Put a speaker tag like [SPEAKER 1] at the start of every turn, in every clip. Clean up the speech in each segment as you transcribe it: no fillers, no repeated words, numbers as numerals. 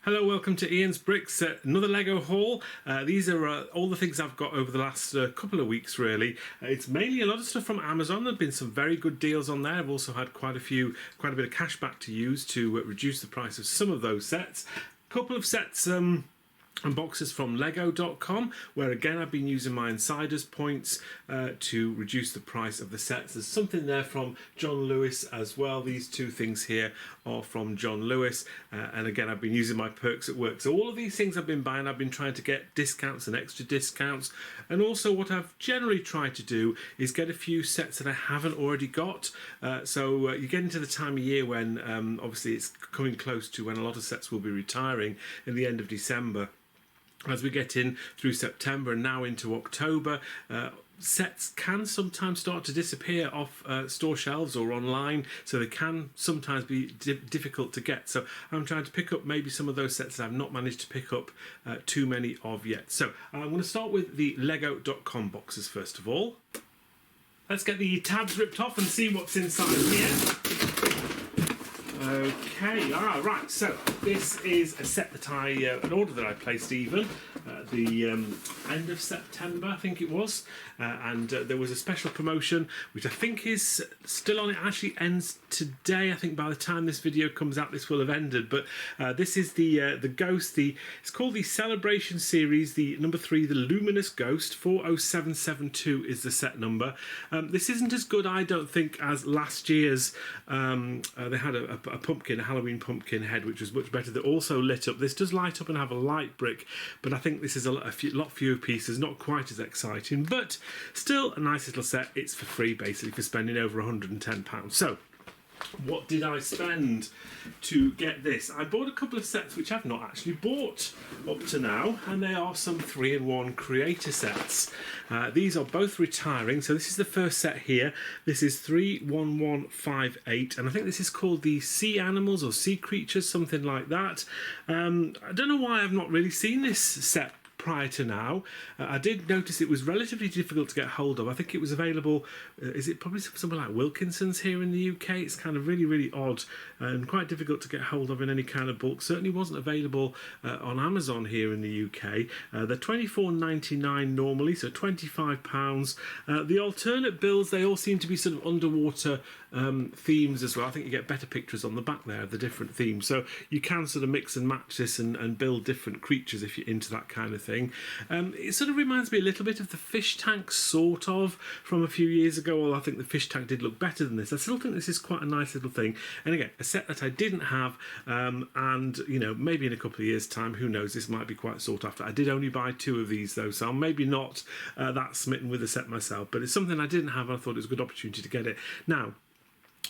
[SPEAKER 1] Hello, welcome to Ian's Bricks, another Lego haul. These are all the things I've got over the last couple of weeks really. It's mainly a lot of stuff from Amazon. There have been some very good deals on there. I've also had quite a bit of cash back to use to reduce the price of some of those sets. A couple of sets and boxes from lego.com, where again I've been using my insiders points to reduce the price of the sets. There's something there from John Lewis as well. These two things here are from John Lewis, and again I've been using my perks at work. So all of these things I've been buying, I've been trying to get discounts and extra discounts, and also what I've generally tried to do is get a few sets that I haven't already got. So you get into the time of year when obviously it's coming close to when a lot of sets will be retiring in the end of December. As we get in through September and now into October, sets can sometimes start to disappear off store shelves or online, so they can sometimes be difficult to get. So I'm trying to pick up maybe some of those sets that I've not managed to pick up too many of yet. So I'm going to start with the lego.com boxes first of all. Let's get the tabs ripped off and see what's inside here. Okay, right, so this is a set that an order that I placed even at the end of September, I think it was, and there was a special promotion which I think is still on. It actually ends today. I think by the time this video comes out this will have ended, but this is the Ghost, it's called the Celebration Series, the number 3, the Luminous Ghost. 40772 is the set number. This isn't as good, I don't think, as last year's. They had a pumpkin, a Halloween pumpkin head, which was much better. That also lit up. This does light up and have a light brick, but I think this is a lot fewer pieces, not quite as exciting, but still a nice little set. It's for free basically for spending over £110. So what did I spend to get this? I bought a couple of sets which I've not actually bought up to now, and they are some 3-in-1 creator sets. These are both retiring, so this is the first set here. This is 31158, and I think this is called the Sea Animals or Sea Creatures, something like that. I don't know why I've not really seen this set prior to now. I did notice it was relatively difficult to get hold of. I think it was available, is it probably somewhere like Wilkinson's here in the UK? It's kind of really odd and quite difficult to get hold of in any kind of bulk. Certainly wasn't available on Amazon here in the UK. They're £24.99 normally, so £25. The alternate bills, they all seem to be sort of underwater themes as well. I think you get better pictures on the back there of the different themes, so you can sort of mix and match this and build different creatures if you're into that kind of thing. It sort of reminds me a little bit of the fish tank, sort of, from a few years ago. Well, I think the fish tank did look better than this. I still think this is quite a nice little thing, and again, a set that I didn't have, and you know, maybe in a couple of years time, who knows, this might be quite sought after. I did only buy 2 of these though, so I'm maybe not that smitten with the set myself, but it's something I didn't have and I thought it was a good opportunity to get it. Now,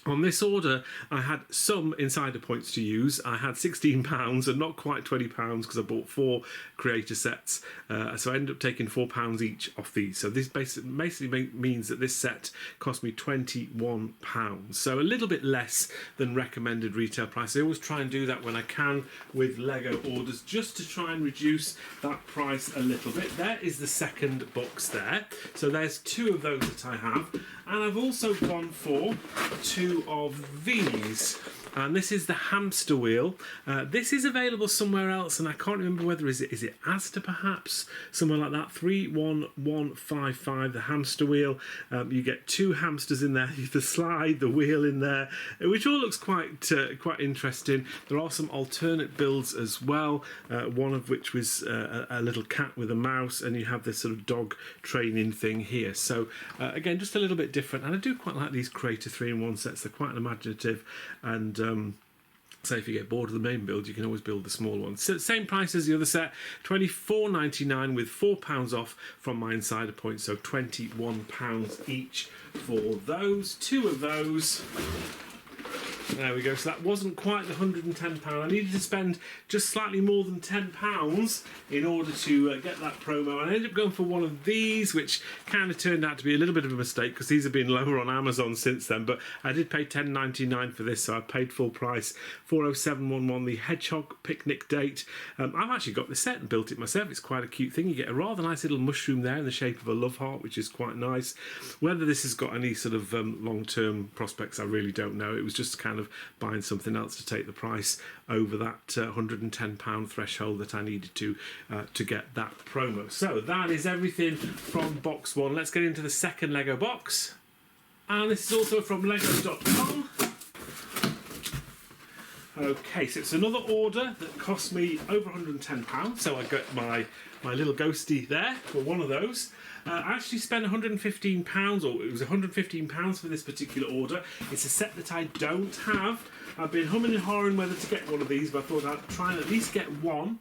[SPEAKER 1] on this order, I had some insider points to use. I had £16 and not quite £20 because I bought 4 creator sets. So I ended up taking £4 each off these. So this basically means that this set cost me £21. So a little bit less than recommended retail price. I always try and do that when I can with Lego orders, just to try and reduce that price a little bit. There is the second box there. So there's 2 of those that I have. And I've also gone for 2 of these, and this is the hamster wheel. This is available somewhere else, and I can't remember whether is it Asda perhaps, somewhere like that. 31155, the hamster wheel. You get 2 hamsters in there, the slide, the wheel in there, which all looks quite interesting. There are some alternate builds as well, one of which was a little cat with a mouse, and you have this sort of dog training thing here. So again, just a little bit different, and I do quite like these Creator 3-in-1 sets. They're quite imaginative, and so if you get bored of the main build, you can always build the small one. So same price as the other set, £24.99 with £4 off from my insider points, so £21 each for those. 2 of those. There we go. So that wasn't quite the £110. I needed to spend just slightly more than £10 in order to get that promo. And I ended up going for one of these, which kind of turned out to be a little bit of a mistake because these have been lower on Amazon since then. But I did pay £10.99 for this, so I paid full price. 40711, the Hedgehog Picnic Date. I've actually got the set and built it myself. It's quite a cute thing. You get a rather nice little mushroom there in the shape of a love heart, which is quite nice. Whether this has got any sort of long-term prospects, I really don't know. It was just kind of of buying something else to take the price over that £110 threshold that I needed to get that promo. So that is everything from box one. Let's get into the second Lego box. And this is also from lego.com. Okay, so it's another order that cost me over £110. So I got my little ghosty there for one of those. I actually spent £115, or it was £115 for this particular order. It's a set that I don't have. I've been humming and hawing whether to get one of these, but I thought I'd try and at least get one.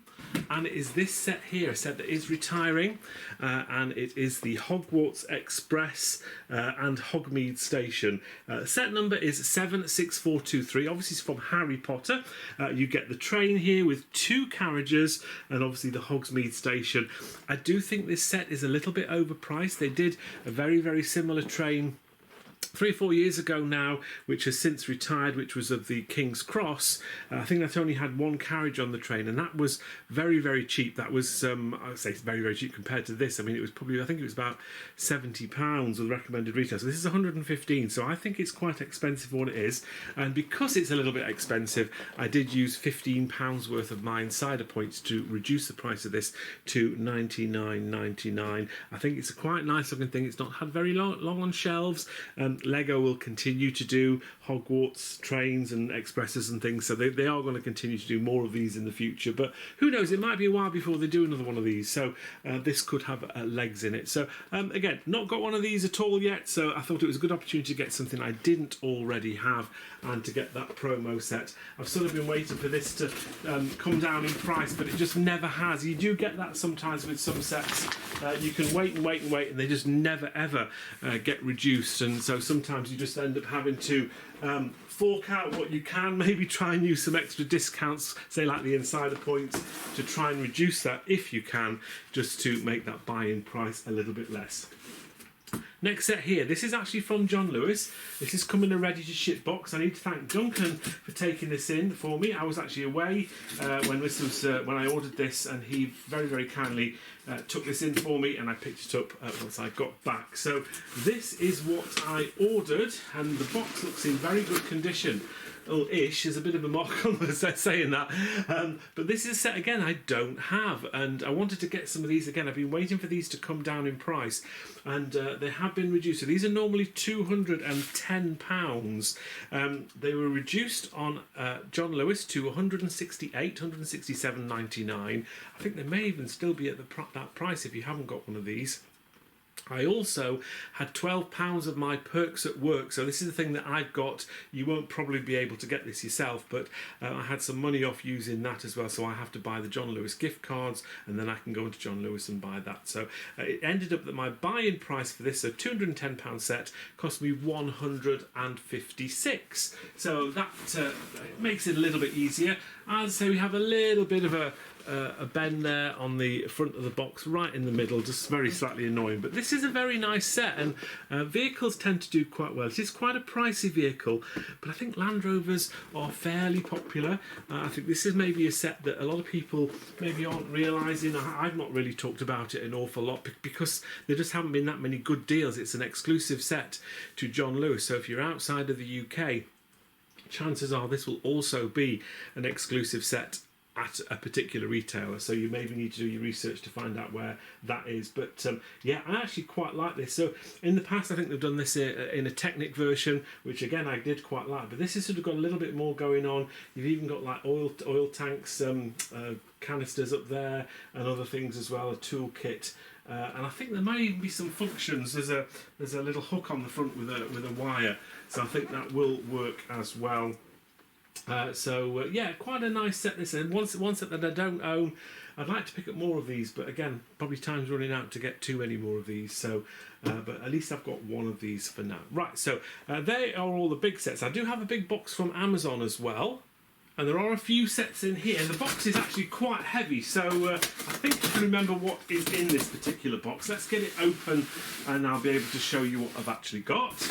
[SPEAKER 1] And it is this set here, a set that is retiring, and it is the Hogwarts Express and Hogsmeade Station. Set number is 76423. Obviously it's from Harry Potter. You get the train here with 2 carriages, and obviously the Hogsmeade Station. I do think this set is a little bit overpriced. They did a very, very similar train 3 or 4 years ago now, which has since retired, which was of the King's Cross. I think that only had 1 carriage on the train, and that was very, very cheap. That was, I would say, very, very cheap compared to this. I mean, it was probably, I think it was about £70 with recommended retail. So this is 115. So I think it's quite expensive for what it is. And because it's a little bit expensive, I did use £15 worth of my insider points to reduce the price of this to $99.99. I think it's a quite nice looking thing. It's not had very long on shelves. Lego will continue to do Hogwarts trains and expresses and things, so they are going to continue to do more of these in the future, but who knows, it might be a while before they do another one of these, so this could have legs in it. So again, not got one of these at all yet, so I thought it was a good opportunity to get something I didn't already have and to get that promo set. I've sort of been waiting for this to come down in price, but it just never has. You do get that sometimes with some sets. You can wait and wait and wait, and they just never ever get reduced, and so sometimes you just end up having to fork out what you can, maybe try and use some extra discounts, say like the insider points, to try and reduce that if you can, just to make that buy-in price a little bit less. Next set here, this is actually from John Lewis. This is come in a ready to ship box. I need to thank Duncan for taking this in for me. I was actually away when I ordered this, and he very, very kindly took this in for me, and I picked it up once I got back. So this is what I ordered, and the box looks in very good condition. Ish, there's a bit of a mark on the set saying that, but this is a set again I don't have, and I wanted to get some of these again. I've been waiting for these to come down in price, and they have been reduced. So these are normally £210. They were reduced on John Lewis to £167.99. I think they may even still be at that price if you haven't got one of these. I also had £12 of my perks at work, so this is the thing that I've got. You won't probably be able to get this yourself, but I had some money off using that as well, so I have to buy the John Lewis gift cards, and then I can go into John Lewis and buy that. So it ended up that my buy-in price for this, a £210 set, cost me £156. So that makes it a little bit easier. I'd say we have a little bit of a bend there on the front of the box, right in the middle, just very slightly annoying, but this is a very nice set, and vehicles tend to do quite well. It is quite a pricey vehicle, but I think Land Rovers are fairly popular. I think this is maybe a set that a lot of people maybe aren't realising. I've not really talked about it an awful lot because there just haven't been that many good deals. It's an exclusive set to John Lewis, so if you're outside of the UK, chances are this will also be an exclusive set at a particular retailer, so you maybe need to do your research to find out where that is. But yeah, I actually quite like this. So in the past, I think they've done this in a Technic version, which again I did quite like, but this has sort of got a little bit more going on. You've even got like oil tanks, canisters up there, and other things as well, a toolkit. And I think there may even be some functions. There's a little hook on the front with a wire, so I think that will work as well. Yeah, quite a nice set this is. One set that I don't own. I'd like to pick up more of these, but again, probably time's running out to get too many more of these. So, but at least I've got one of these for now. Right, so they are all the big sets. I do have a big box from Amazon as well, and there are a few sets in here. The box is actually quite heavy, so I think I can remember what is in this particular box. Let's get it open, and I'll be able to show you what I've actually got.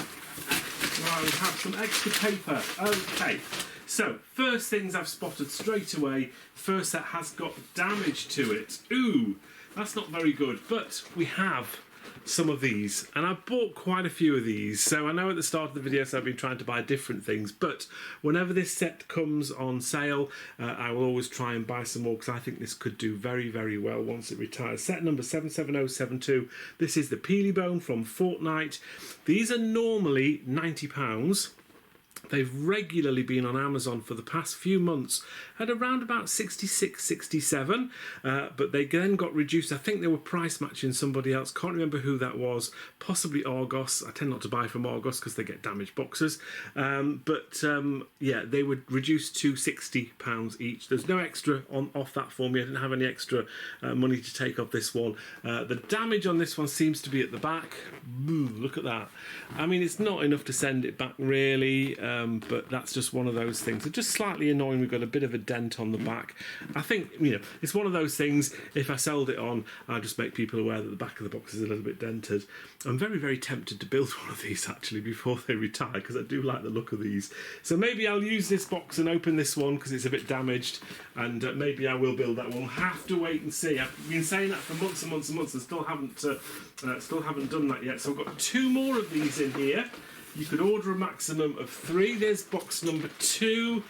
[SPEAKER 1] Well, we have some extra paper. Okay. So, first things I've spotted straight away, first set has got damage to it. Ooh, that's not very good, but we have some of these, and I bought quite a few of these. So I know at the start of the video I've been trying to buy different things, but whenever this set comes on sale, I will always try and buy some more, because I think this could do very, very well once it retires. Set number 77072. This is the Peely Bone from Fortnite. These are normally £90. They've regularly been on Amazon for the past few months at around about 66, 67, but they then got reduced. I think they were price matching somebody else. Can't remember who that was. Possibly Argos. I tend not to buy from Argos because they get damaged boxes. Yeah, they were reduced to £60 each. There's no extra off that for me. I didn't have any extra money to take off this one. The damage on this one seems to be at the back. Ooh, look at that. I mean, it's not enough to send it back really, but that's just one of those things. It's just slightly annoying. We've got a bit of a dent on the back. I think, you know, it's one of those things, if I sold it on, I'll just make people aware that the back of the box is a little bit dented. I'm very, very tempted to build one of these actually before they retire, because I do like the look of these. So maybe I'll use this box and open this one because it's a bit damaged, and maybe I will build that one. We'll have to wait and see. I've been saying that for months and months and months, and still haven't done that yet. So I've got 2 more of these in here. You could order a maximum of 3. There's box number 2.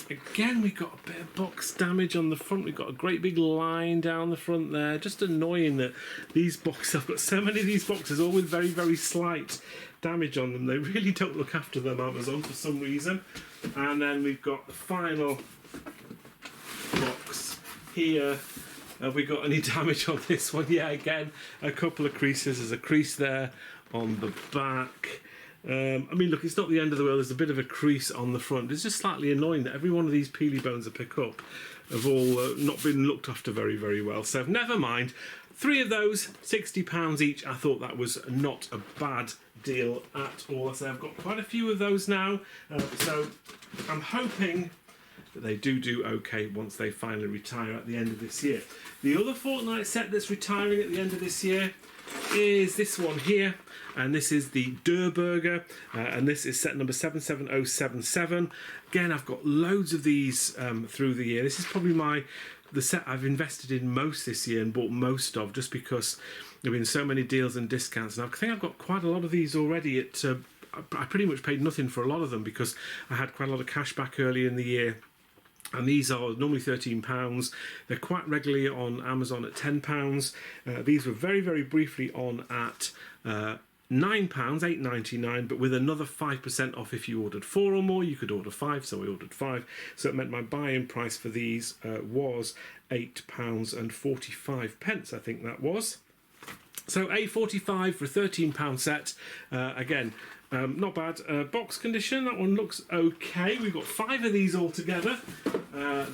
[SPEAKER 1] Again, we've got a bit of box damage on the front. We've got a great big line down the front there. Just annoying that these boxes, I've got so many of these boxes, all with very, very slight damage on them. They really don't look after them, Amazon, for some reason. And then we've got the final box here. Have we got any damage on this one? Yeah, again, a couple of creases. There's a crease there on the back. I mean, look, it's not the end of the world. There's a bit of a crease on the front. It's just slightly annoying that every one of these Peely Bones I pick up have all not been looked after very, very well. So never mind. 3 of those, £60 each. I thought that was not a bad deal at all. I say I've got quite a few of those now. So I'm hoping that they do okay once they finally retire at the end of this year. The other Fortnite set that's retiring at the end of this year is this one here, and this is the Der Burger, and this is set number 77077. Again, I've got loads of these through the year. This is probably the set I've invested in most this year and bought most of, just because there have been so many deals and discounts, and I think I've got quite a lot of these already. I pretty much paid nothing for a lot of them because I had quite a lot of cash back early in the year. And these are normally £13. They're quite regularly on Amazon at £10. These were very, very briefly on at £9, £8.99, but with another 5% off if you ordered 4 or more. You could order 5, so I ordered 5. So it meant my buy-in price for these was £8.45, I think that was. So £8.45 for a £13 set. Again, not bad. Box condition, that one looks okay. We've got 5 of these all together.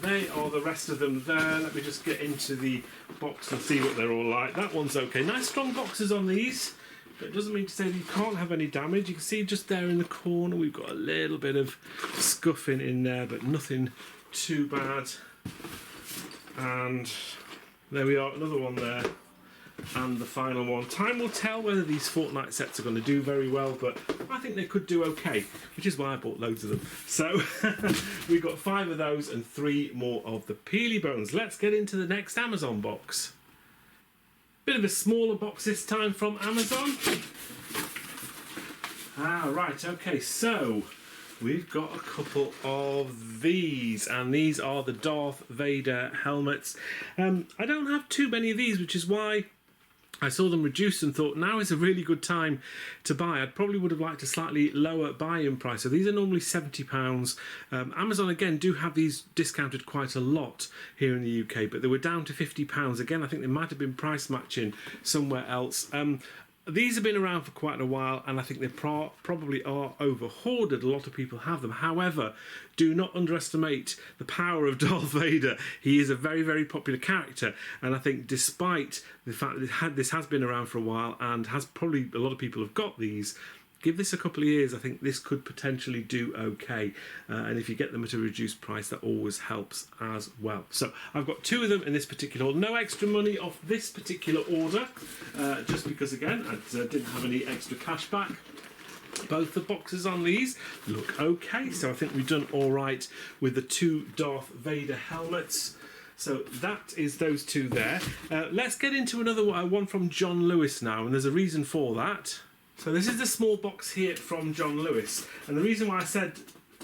[SPEAKER 1] They are the rest of them there. Let me just get into the box and see what they're all like. That one's okay. Nice strong boxes on these. But it doesn't mean to say that you can't have any damage. You can see just there in the corner we've got a little bit of scuffing in there, but nothing too bad. And there we are, another one there. And the final one. Time will tell whether these Fortnite sets are going to do very well, but I think they could do okay, which is why I bought loads of them. So we've got 5 of those and 3 more of the Peely Bones. Let's get into the next Amazon box. Bit of a smaller box this time from Amazon. Right, okay, so we've got a couple of these, and these are the Darth Vader helmets. I don't have too many of these, which is why I saw them reduced and thought now is a really good time to buy. I probably would have liked a slightly lower buy-in price. So these are normally £70. Amazon, again, do have these discounted quite a lot here in the UK, but they were down to £50. Again, I think they might have been price matching somewhere else. These have been around for quite a while, and I think they probably are over-hoarded. A lot of people have them. However, do not underestimate the power of Darth Vader. He is a very, very popular character, and I think despite the fact that this has been around for a while and has probably a lot of people have got these, give this a couple of years, I think this could potentially do okay. And if you get them at a reduced price, that always helps as well. So I've got 2 of them in this particular order. No extra money off this particular order, just because, again, I didn't have any extra cash back. Both the boxes on these look okay, so I think we've done all right with the 2 Darth Vader helmets. So that is those two there. Let's get into another one from John Lewis now, and there's a reason for that. So this is the small box here from John Lewis, and the reason why I said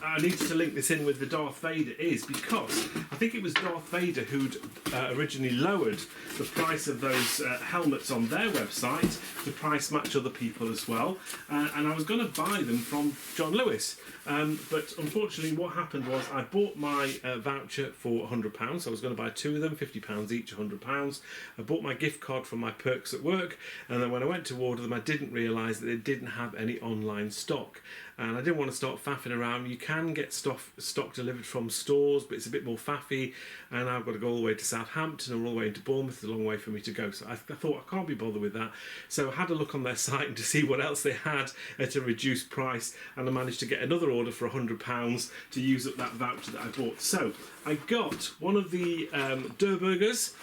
[SPEAKER 1] I needed to link this in with the Darth Vader is because I think it was Darth Vader who'd originally lowered the price of those helmets on their website to price match other people as well, and I was going to buy them from John Lewis. But unfortunately what happened was I bought my voucher for £100, so I was going to buy two of them, £50 each, £100. I bought my gift card from my perks at work, and then when I went to order them I didn't realise that they didn't have any online stock. And I didn't want to start faffing around. You can get stock delivered from stores, but it's a bit more faffy, and I've got to go all the way to Southampton or all the way into Bournemouth. It's a long way for me to go, so I thought I can't be bothered with that. So I had a look on their site to see what else they had at a reduced price, and I managed to get another order for £100 to use up that voucher that I bought. So I got one of the Durburgers,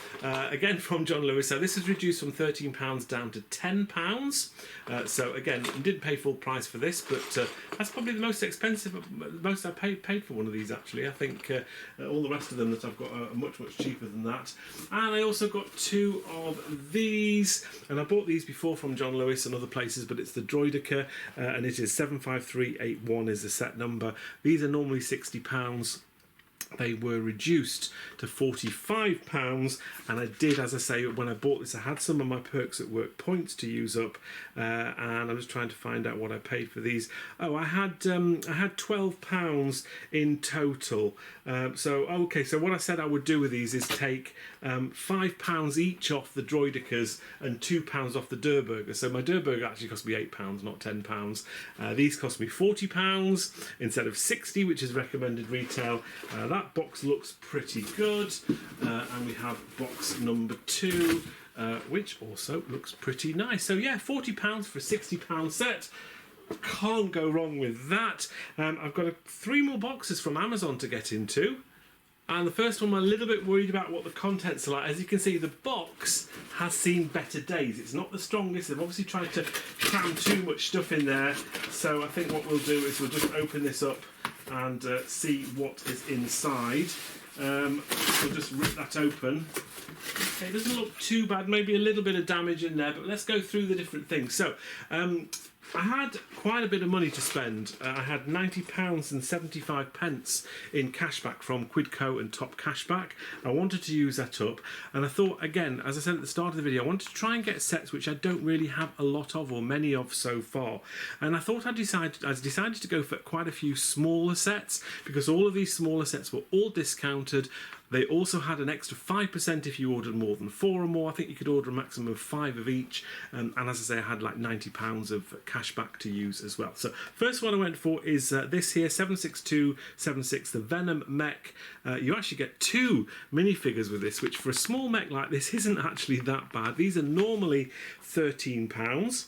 [SPEAKER 1] again from John Lewis. So this is reduced from £13 down to £10. So again, I didn't pay full price for this, but that's probably the most expensive, most I paid for one of these actually. I think all the rest of them that I've got are much cheaper than that. And I also got two of these, and I bought these before from John Lewis and other places, but it's the Droidica, and it is 75381 is the set number. These are normally £60. They were reduced to £45, and I did, as I say, when I bought this I had some of my perks at work points to use up, and I'm just trying to find out what I paid for these. Oh, I had £12 in total. So what I said I would do with these is take £5 each off the Droidicas and £2 off the Durburger. So my Durburger actually cost me £8, not £10. These cost me £40 instead of £60, which is recommended retail. That box looks pretty good, and we have box number 2, which also looks pretty nice. So yeah, £40 for a £60 set. Can't go wrong with that. I've got 3 more boxes from Amazon to get into. And the first one, I'm a little bit worried about what the contents are like. As you can see, the box has seen better days. It's not the strongest. They've obviously tried to cram too much stuff in there. So I think what we'll do is we'll just open this up and see what is inside. We'll just rip that open. Okay, it doesn't look too bad. Maybe a little bit of damage in there, but let's go through the different things. So, I had quite a bit of money to spend. I had £90 and 75 pence in cashback from Quidco and Top Cashback. I wanted to use that up, and I thought, again, as I said at the start of the video, I wanted to try and get sets which I don't really have a lot of or many of so far. And I thought I decided to go for quite a few smaller sets, because all of these smaller sets were all discounted. They also had an extra 5% if you ordered more than 4 or more. I think you could order a maximum of 5 of each. And as I say, I had like £90 of cash back to use as well. So first one I went for is this here, 76276, the Venom mech. You actually get 2 minifigures with this, which for a small mech like this isn't actually that bad. These are normally £13.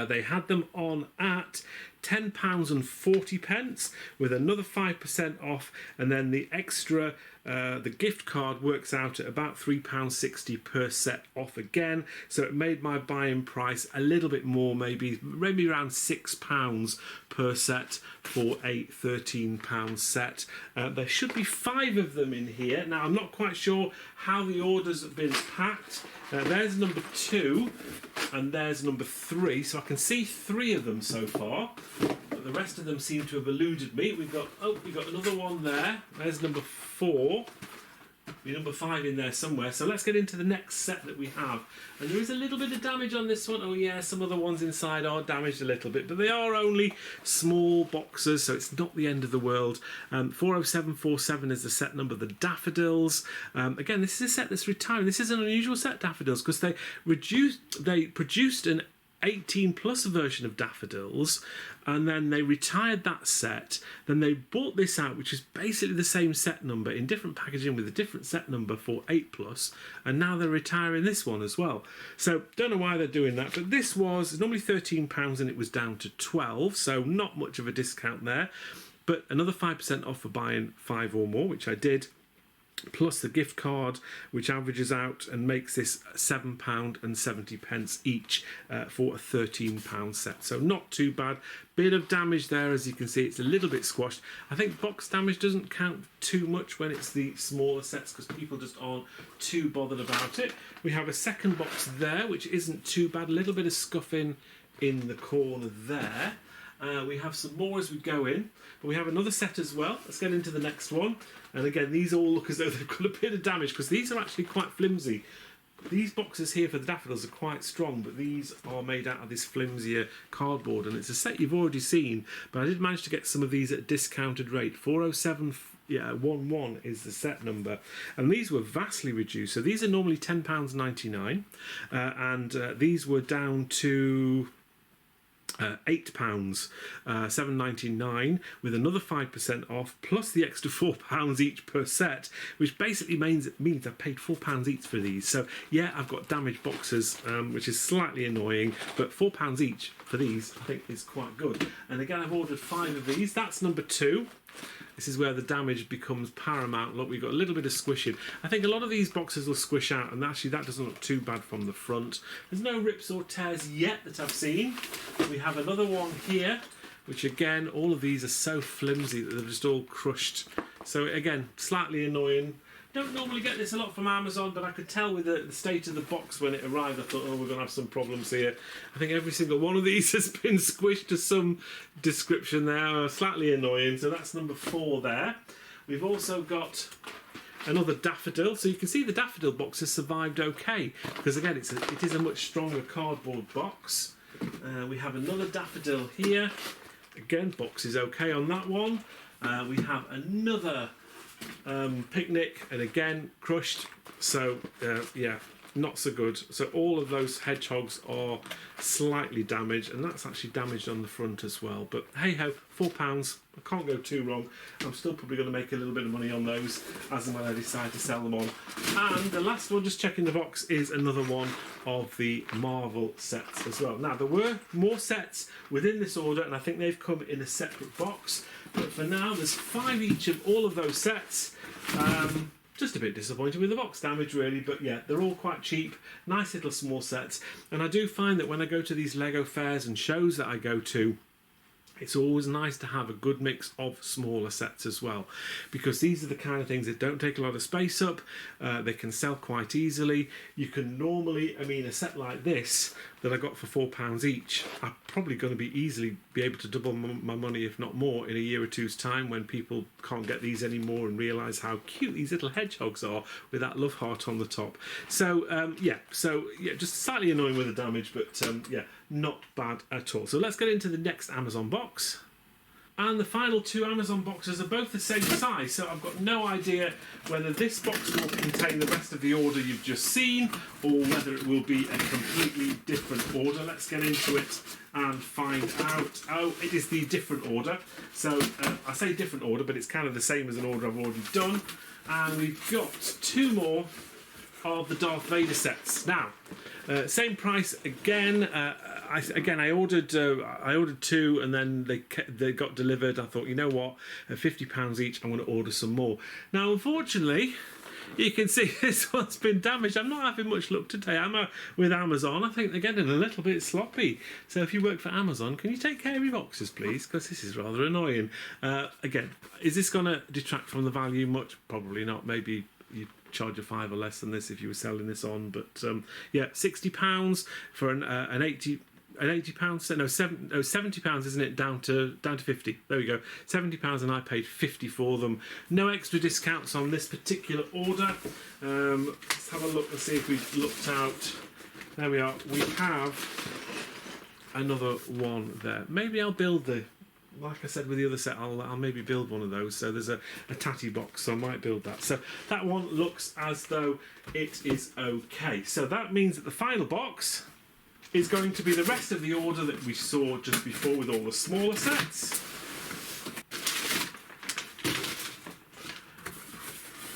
[SPEAKER 1] They had them on at £10 and 40 pence with another 5% off, and then the extra, the gift card works out at about £3.60 per set off again, so it made my buying price a little bit more, maybe around £6 per set for a £13 set. There should be 5 of them in here. Now I'm not quite sure how the orders have been packed. There's number 2 and there's number 3, so I can see 3 of them so far, but the rest of them seem to have eluded me. We've got another one there. There's number 4. Number 5 in there somewhere. So let's get into the next set that we have. And there is a little bit of damage on this one. Oh yeah, some of the ones inside are damaged a little bit, but they are only small boxes, so it's not the end of the world. 40747 is the set number, the Daffodils. Again, this is a set that's retiring. This is an unusual set, Daffodils, because they produced an 18 plus version of Daffodils, and then they retired that set. Then they bought this out, which is basically the same set number in different packaging with a different set number for 8 plus, and now they're retiring this one as well. So don't know why they're doing that, but this was normally £13 and it was down to 12, so not much of a discount there, but another 5% off for buying 5 or more, which I did. plus the gift card, which averages out and makes this £7.70 each for a £13 set. So not too bad. Bit of damage there, as you can see. It's a little bit squashed. I think box damage doesn't count too much when it's the smaller sets, because people just aren't too bothered about it. We have a second box there, which isn't too bad. A little bit of scuffing in the corner there. We have some more as we go in, but we have another set as well. Let's get into the next one. And again, these all look as though they've got a bit of damage, because these are actually quite flimsy. These boxes here for the daffodils are quite strong, but these are made out of this flimsier cardboard, and it's a set you've already seen, but I did manage to get some of these at a discounted rate. 40711 is the set number, and these were vastly reduced. So these are normally £10.99, and these were down to £8, £7.99, with another 5% off, plus the extra £4 each per set, which basically means I paid £4 each for these. So yeah, I've got damaged boxes, which is slightly annoying, but £4 each for these I think is quite good. And again, I've ordered 5 of these. That's number 2. This is where the damage becomes paramount. Look, we've got a little bit of squishing. I think a lot of these boxes will squish out, and actually that doesn't look too bad from the front. There's no rips or tears yet that I've seen. We have another one here, which again, all of these are so flimsy that they're just all crushed. So again, slightly annoying. Don't normally get this a lot from Amazon, but I could tell with the state of the box when it arrived, I thought, oh, we're going to have some problems here. I think every single one of these has been squished to some description there. Slightly annoying. So that's number 4 there. We've also got another daffodil. So you can see the daffodil box has survived okay, because again, it is a much stronger cardboard box. We have another daffodil here. Again, box is okay on that one. We have another picnic, and again crushed, so yeah, not so good. So all of those hedgehogs are slightly damaged, and that's actually damaged on the front as well, but hey ho, £4, I can't go too wrong. I'm still probably going to make a little bit of money on those as and when I decide to sell them on. And the last one, just checking the box, is another one of the Marvel sets as well. Now, there were more sets within this order, and I think they've come in a separate box, but for now there's 5 each of all of those sets. Just a bit disappointed with the box damage really, but yeah, they're all quite cheap, nice little small sets. And I do find that when I go to these Lego fairs and shows that I go to, it's always nice to have a good mix of smaller sets as well, because these are the kind of things that don't take a lot of space up. They can sell quite easily. You can normally, I mean, a set like this that I got for £4 each, I'm probably going to be able to double my money, if not more, in a year or two's time, when people can't get these anymore and realise how cute these little hedgehogs are with that love heart on the top. So yeah, just slightly annoying with the damage, but yeah, not bad at all. So let's get into the next Amazon box. And the final 2 Amazon boxes are both the same size, so I've got no idea whether this box will contain the rest of the order you've just seen, or whether it will be a completely different order. Let's get into it and find out. Oh, it is the different order. So I say different order, but it's kind of the same as an order I've already done. And we've got 2 more of the Darth Vader sets. Now, same price again. I ordered 2, and then they got delivered. I thought, you know what, at £50 each, I'm going to order some more. Now, unfortunately, you can see this one's been damaged. I'm not having much luck today, am I, with Amazon? I think they're getting a little bit sloppy. So if you work for Amazon, can you take care of your boxes, please? Because this is rather annoying. Again, is this going to detract from the value much? Probably not. Maybe you charge a £5 or less than this if you were selling this on, but yeah, £60 for an £80. No, £70, isn't it? Down to 50. There we go. £70, and I paid 50 for them. No extra discounts on this particular order. Let's have a look and see if we've looked out. There we are. We have another one there. Maybe I'll build like I said with the other set, I'll maybe build one of those. So there's a tatty box, so I might build that. So that one looks as though it is okay. So that means that the final box is going to be the rest of the order that we saw just before with all the smaller sets.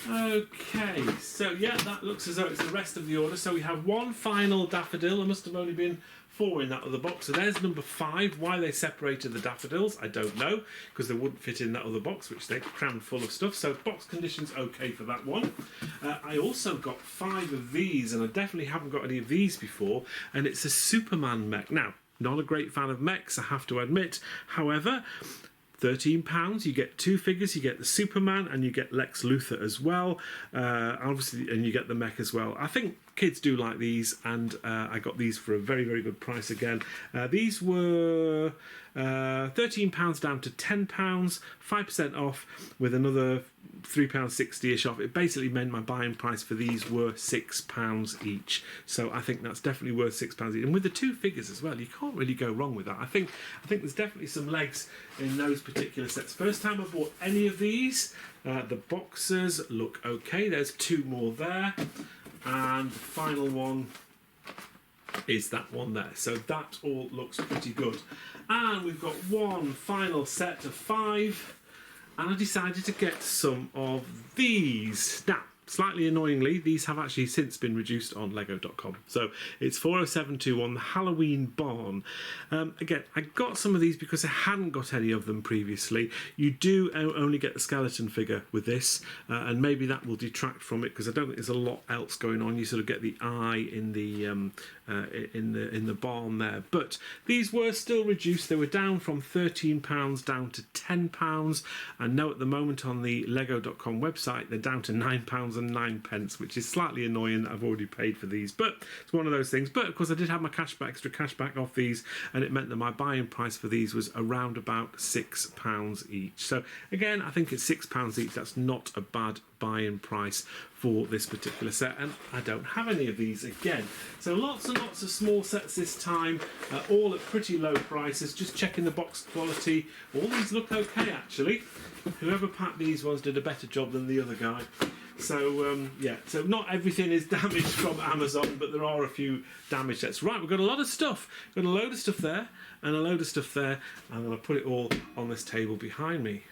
[SPEAKER 1] Okay, so yeah, that looks as though it's the rest of the order. So we have one final daffodil. There must have only been 4 in that other box. So there's number 5. Why they separated the daffodils, I don't know, because they wouldn't fit in that other box, which they crammed full of stuff. So box condition's okay for that one. I also got 5 of these, and I definitely haven't got any of these before, and it's a Superman mech. Now, not a great fan of mechs, I have to admit. However, £13, you get 2 figures, you get the Superman and you get Lex Luthor as well, obviously, and you get the mech as well. I think kids do like these, and I got these for a very, very good price again. These were £13 down to £10, 5% off with another £3.60ish off. It basically meant my buying price for these were £6 each. So I think that's definitely worth £6 each. And with the 2 figures as well, you can't really go wrong with that. I think there's definitely some legs in those particular sets. First time I bought any of these. The boxes look okay. There's 2 more there. And the final one is that one there. So that all looks pretty good. And we've got one final set of 5. And I decided to get some of these. Now, slightly annoyingly, these have actually since been reduced on lego.com. So it's 40721, the Halloween Barn. Again, I got some of these because I hadn't got any of them previously. You do only get the skeleton figure with this, and maybe that will detract from it because I don't think there's a lot else going on. You sort of get the eye in the barn there. But these were still reduced. They were down from £13 down to £10. I know at the moment on the lego.com website they're down to £9.09, which is slightly annoying that I've already paid for these, but it's one of those things. But of course I did have my extra cashback off these, and it meant that my buying price for these was around about £6 each. So again, I think it's £6 each. That's not a bad buying price for this particular set, and I don't have any of these again. So lots and lots of small sets this time, all at pretty low prices. Just checking the box quality. All these look okay actually. Whoever packed these ones did a better job than the other guy. So yeah, so not everything is damaged from Amazon, but there are a few damaged sets. Right, we've got a lot of stuff. Got a load of stuff there and a load of stuff there. I'm going to put it all on this table behind me.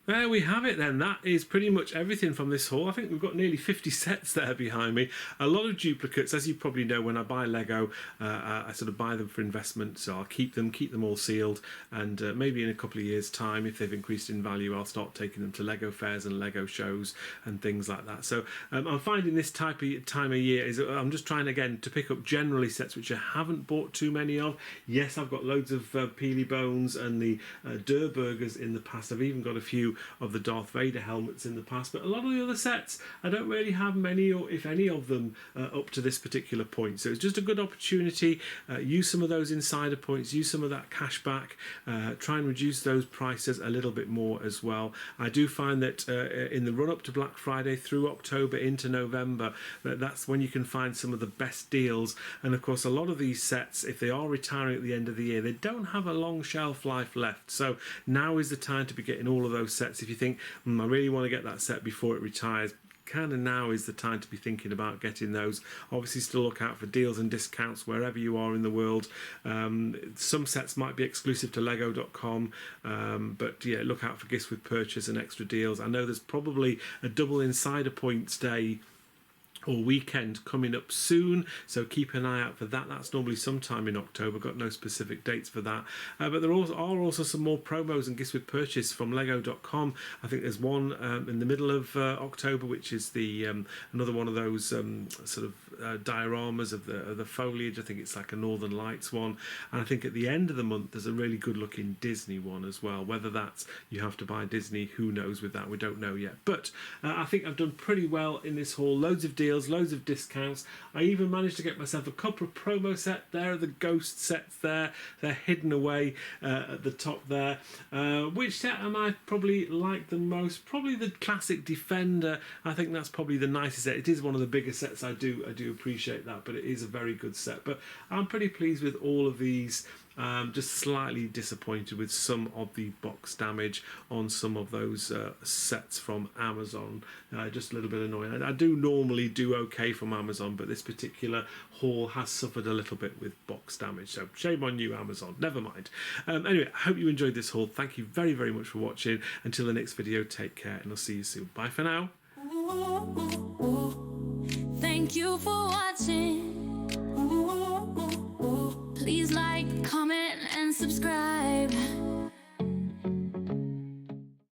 [SPEAKER 1] There we have it then. That is pretty much everything from this haul. I think we've got nearly 50 sets there behind me. A lot of duplicates. As you probably know, when I buy Lego, I sort of buy them for investment, so I'll keep them all sealed, and maybe in a couple of years' time, if they've increased in value, I'll start taking them to Lego fairs and Lego shows and things like that. So I'm finding this time of year is I'm just trying again to pick up generally sets which I haven't bought too many of. Yes, I've got loads of Peely Bones and the Durr Burgers in the past. I've even got a few of the Darth Vader helmets in the past, but a lot of the other sets I don't really have many, or if any of them, up to this particular point. So it's just a good opportunity. Use some of those insider points, use some of that cash back, try and reduce those prices a little bit more as well. I do find that in the run up to Black Friday through October into November, that's when you can find some of the best deals. And of course, a lot of these sets, if they are retiring at the end of the year, they don't have a long shelf life left. So now is the time to be getting all of those sets. If you think, I really want to get that set before it retires, kind of now is the time to be thinking about getting those. Obviously still look out for deals and discounts wherever you are in the world. Some sets might be exclusive to lego.com, but yeah, look out for gifts with purchase and extra deals. I know there's probably a double insider points day or weekend coming up soon, so keep an eye out for that. That's normally sometime in October, got no specific dates for that, but there are also some more promos and gifts with purchase from lego.com. I think there's one in the middle of October, which is the another one of those sort of dioramas of the foliage. I think it's like a Northern Lights one, and I think at the end of the month there's a really good looking Disney one as well. Whether that's you have to buy Disney, who knows with that, we don't know yet, but I think I've done pretty well in this haul. Loads of deals, loads of discounts. I even managed to get myself a couple of promo sets. There are the ghost sets there. They're hidden away at the top there. Which set am I probably like the most? Probably the classic Defender. I think that's probably the nicest set. It is one of the bigger sets. I do appreciate that, but it is a very good set. But I'm pretty pleased with all of these. Just slightly disappointed with some of the box damage on some of those sets from Amazon. Just a little bit annoying. I do normally do okay from Amazon, but this particular haul has suffered a little bit with box damage. So shame on you, Amazon. Never mind. Anyway, I hope you enjoyed this haul. Thank you very, very much for watching. Until the next video, take care, and I'll see you soon. Bye for now.
[SPEAKER 2] Thank you for watching. Please like, comment, and subscribe.